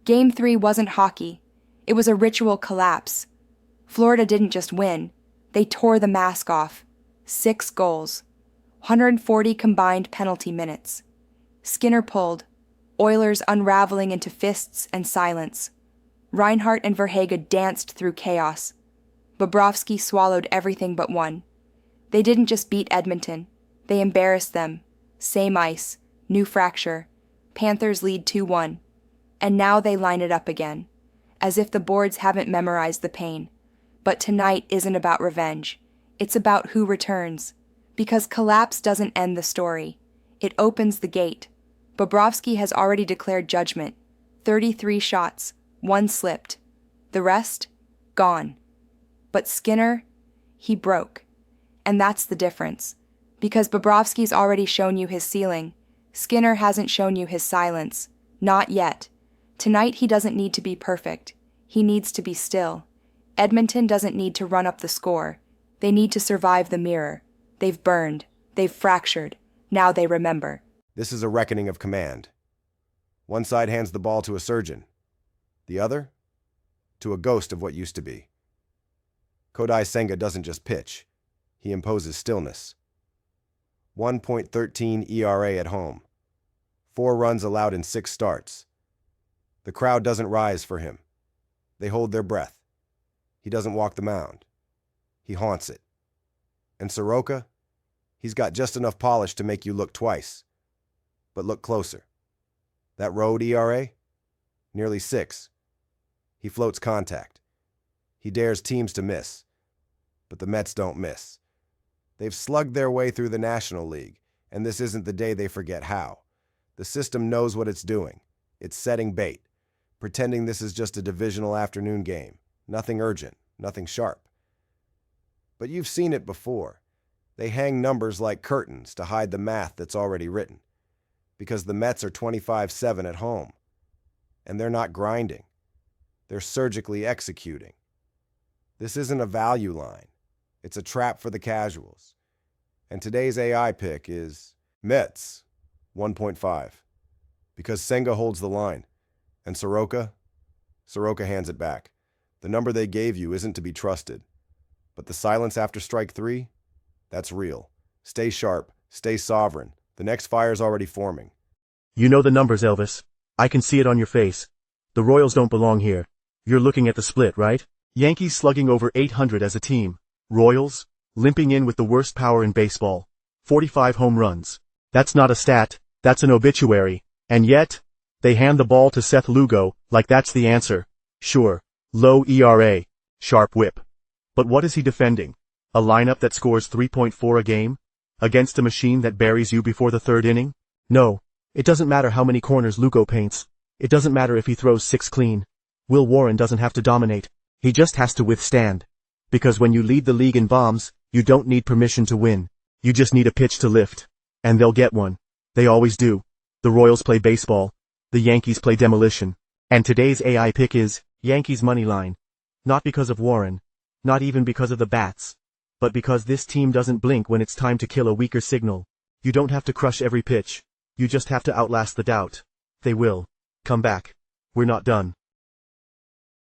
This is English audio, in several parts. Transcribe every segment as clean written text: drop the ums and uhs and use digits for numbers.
Game 3 wasn't hockey. It was a ritual collapse. Florida didn't just win. They tore the mask off. 6 goals. 140 combined penalty minutes. Skinner pulled. Oilers unraveling into fists and silence. Reinhart and Verhaeghe danced through chaos. Bobrovsky swallowed everything but one. They didn't just beat Edmonton. They embarrassed them. Same ice. New fracture. Panthers lead 2-1. And now they line it up again, as if the boards haven't memorized the pain. But tonight isn't about revenge. It's about who returns. Because collapse doesn't end the story. It opens the gate. Bobrovsky has already declared judgment. 33 shots, 1 slipped. The rest? Gone. But Skinner? He broke. And that's the difference. Because Bobrovsky's already shown you his ceiling. Skinner hasn't shown you his silence. Not yet. Tonight he doesn't need to be perfect. He needs to be still. Edmonton doesn't need to run up the score. They need to survive the mirror. They've burned. They've fractured. Now they remember. This is a reckoning of command. One side hands the ball to a surgeon. The other? To a ghost of what used to be. Kodai Senga doesn't just pitch. He imposes stillness. 1.13 ERA at home. 4 runs allowed in 6 starts. The crowd doesn't rise for him. They hold their breath. He doesn't walk the mound. He haunts it. And Soroka? He's got just enough polish to make you look twice. But look closer. That road ERA? Nearly 6. He floats contact. He dares teams to miss. But the Mets don't miss. They've slugged their way through the National League, and this isn't the day they forget how. The system knows what it's doing. It's setting bait, pretending this is just a divisional afternoon game. Nothing urgent, nothing sharp. But you've seen it before. They hang numbers like curtains to hide the math that's already written. Because the Mets are 25-7 at home. And they're not grinding. They're surgically executing. This isn't a value line. It's a trap for the casuals. And today's AI pick is Mets 1.5. Because Senga holds the line. And Soroka hands it back. The number they gave you isn't to be trusted. But the silence after strike 3? That's real. Stay sharp. Stay sovereign. The next fire's already forming. You know the numbers, Elvis. I can see it on your face. The Royals don't belong here. You're looking at the split, right? Yankees slugging over 800 as a team. Royals, limping in with the worst power in baseball. 45 home runs. That's not a stat, that's an obituary. And yet, they hand the ball to Seth Lugo, like that's the answer. Sure, low ERA, sharp whip. But what is he defending? A lineup that scores 3.4 a game? Against a machine that buries you before the 3rd inning? No, it doesn't matter how many corners Lugo paints. It doesn't matter if he throws 6 clean. Will Warren doesn't have to dominate. He just has to withstand. Because when you lead the league in bombs, you don't need permission to win. You just need a pitch to lift. And they'll get one. They always do. The Royals play baseball. The Yankees play demolition. And today's AI pick is Yankees money line. Not because of Warren. Not even because of the bats. But because this team doesn't blink when it's time to kill a weaker signal. You don't have to crush every pitch. You just have to outlast the doubt. They will. Come back. We're not done.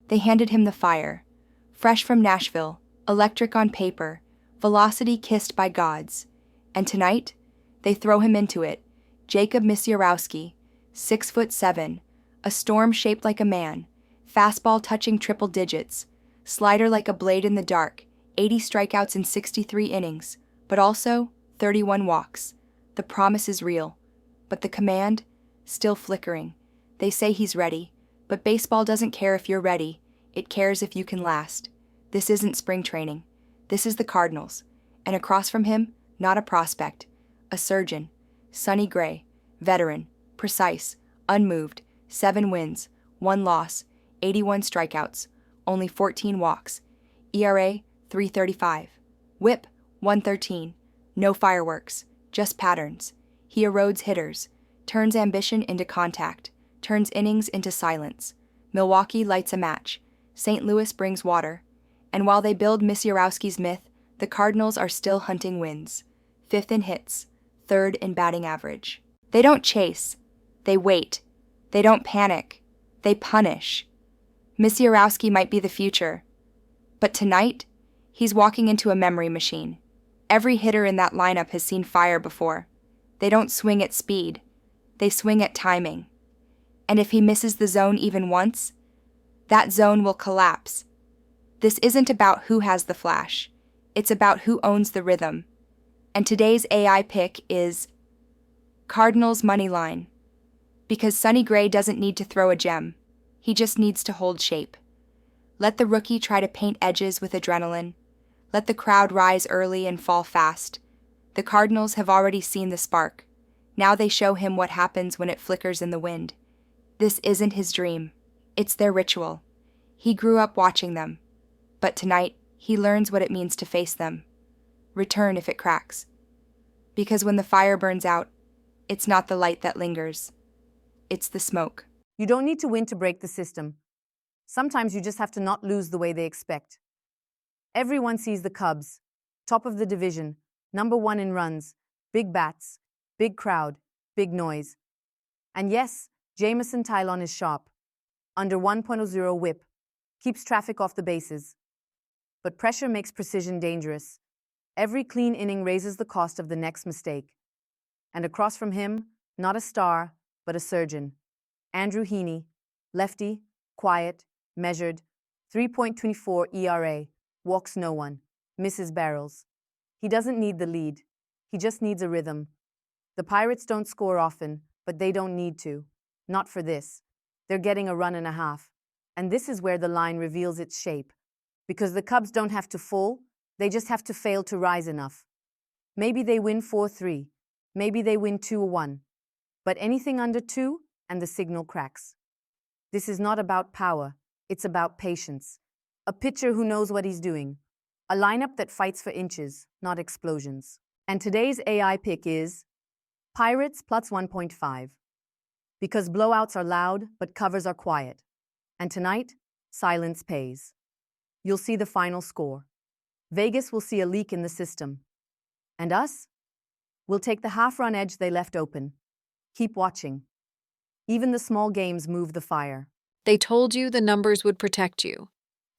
They handed him the fire. Fresh from Nashville, electric on paper, velocity kissed by gods. And tonight, they throw him into it. Jacob Misiorowski, 6'7", a storm shaped like a man, fastball touching triple digits, slider like a blade in the dark, 80 strikeouts in 63 innings, but also 31 walks. The promise is real, but the command, still flickering. They say he's ready, but baseball doesn't care if you're ready. It cares if you can last. This isn't spring training. This is the Cardinals. And across from him, not a prospect. A surgeon. Sonny Gray. Veteran. Precise. Unmoved. 7 wins. 1 loss. 81 strikeouts. Only 14 walks. ERA 3.35. WHIP 113. No fireworks. Just patterns. He erodes hitters. Turns ambition into contact. Turns innings into silence. Milwaukee lights a match. St. Louis brings water. And while they build Misiorowski's myth, the Cardinals are still hunting wins. 5th in hits, 3rd in batting average. They don't chase. They wait. They don't panic. They punish. Misiorowski might be the future. But tonight, he's walking into a memory machine. Every hitter in that lineup has seen fire before. They don't swing at speed. They swing at timing. And if he misses the zone even once, that zone will collapse. This isn't about who has the flash. It's about who owns the rhythm. And today's AI pick is Cardinals money line. Because Sonny Gray doesn't need to throw a gem. He just needs to hold shape. Let the rookie try to paint edges with adrenaline. Let the crowd rise early and fall fast. The Cardinals have already seen the spark. Now they show him what happens when it flickers in the wind. This isn't his dream. It's their ritual. He grew up watching them. But tonight, he learns what it means to face them. Return if it cracks. Because when the fire burns out, it's not the light that lingers. It's the smoke. You don't need to win to break the system. Sometimes you just have to not lose the way they expect. Everyone sees the Cubs, top of the division, #1 in runs, big bats, big crowd, big noise. And yes, Jameson Tylon is sharp, under 1.0 whip, keeps traffic off the bases. But pressure makes precision dangerous. Every clean inning raises the cost of the next mistake. And across from him, not a star, but a surgeon. Andrew Heaney, lefty, quiet, measured, 3.24 ERA, walks no one, misses barrels. He doesn't need the lead. He just needs a rhythm. The Pirates don't score often, but they don't need to. Not for this. They're getting a run and a half. And this is where the line reveals its shape. Because the Cubs don't have to fall, they just have to fail to rise enough. Maybe they win 4-3. Maybe they win 2-1. But anything under 2, and the signal cracks. This is not about power. It's about patience. A pitcher who knows what he's doing. A lineup that fights for inches, not explosions. And today's AI pick is Pirates plus 1.5. Because blowouts are loud, but covers are quiet. And tonight, silence pays. You'll see the final score. Vegas will see a leak in the system. And us? We'll take the half-run edge they left open. Keep watching. Even the small games move the fire. They told you the numbers would protect you,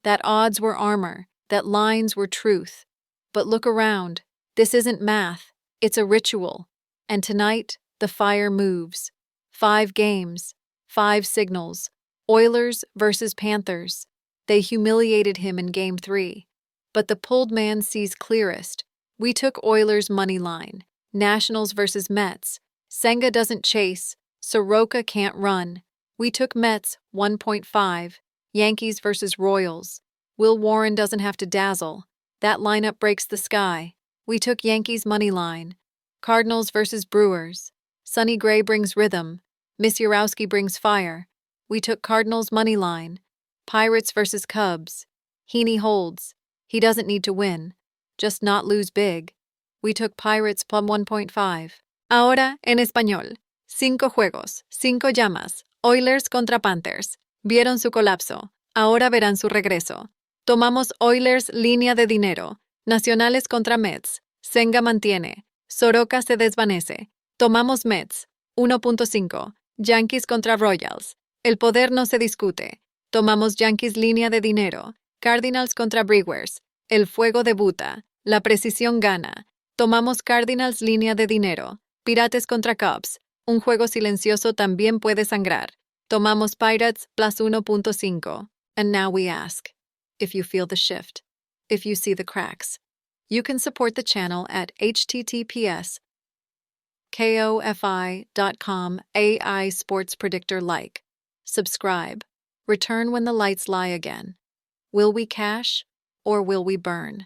that odds were armor, that lines were truth. But look around. This isn't math. It's a ritual. And tonight, the fire moves. 5 games, 5 signals. Oilers versus Panthers. They humiliated him in Game 3. But the pulled man sees clearest. We took Oilers' money line. Nationals versus Mets. Senga doesn't chase. Soroka can't run. We took Mets 1.5. Yankees versus Royals. Will Warren doesn't have to dazzle. That lineup breaks the sky. We took Yankees money line. Cardinals versus Brewers. Sonny Gray brings rhythm. Misiorowski brings fire. We took Cardinals money line. Pirates versus Cubs. Heaney holds. He doesn't need to win. Just not lose big. We took Pirates plum 1.5. Ahora en español. 5 juegos, 5 llamas. Oilers contra Panthers. Vieron su colapso. Ahora verán su regreso. Tomamos Oilers línea de dinero. Nacionales contra Mets. Senga mantiene. Soroka se desvanece. Tomamos Mets. 1.5. Yankees contra Royals. El poder no se discute. Tomamos Yankees línea de dinero. Cardinals contra Brewers. El fuego debuta. La precisión gana. Tomamos Cardinals línea de dinero. Pirates contra Cubs. Un juego silencioso también puede sangrar. Tomamos Pirates plus 1.5. And now we ask, if you feel the shift, if you see the cracks, you can support the channel at https://kofi.com AI Sports Predictor like. Subscribe. Return when the lights lie again. Will we cash or will we burn?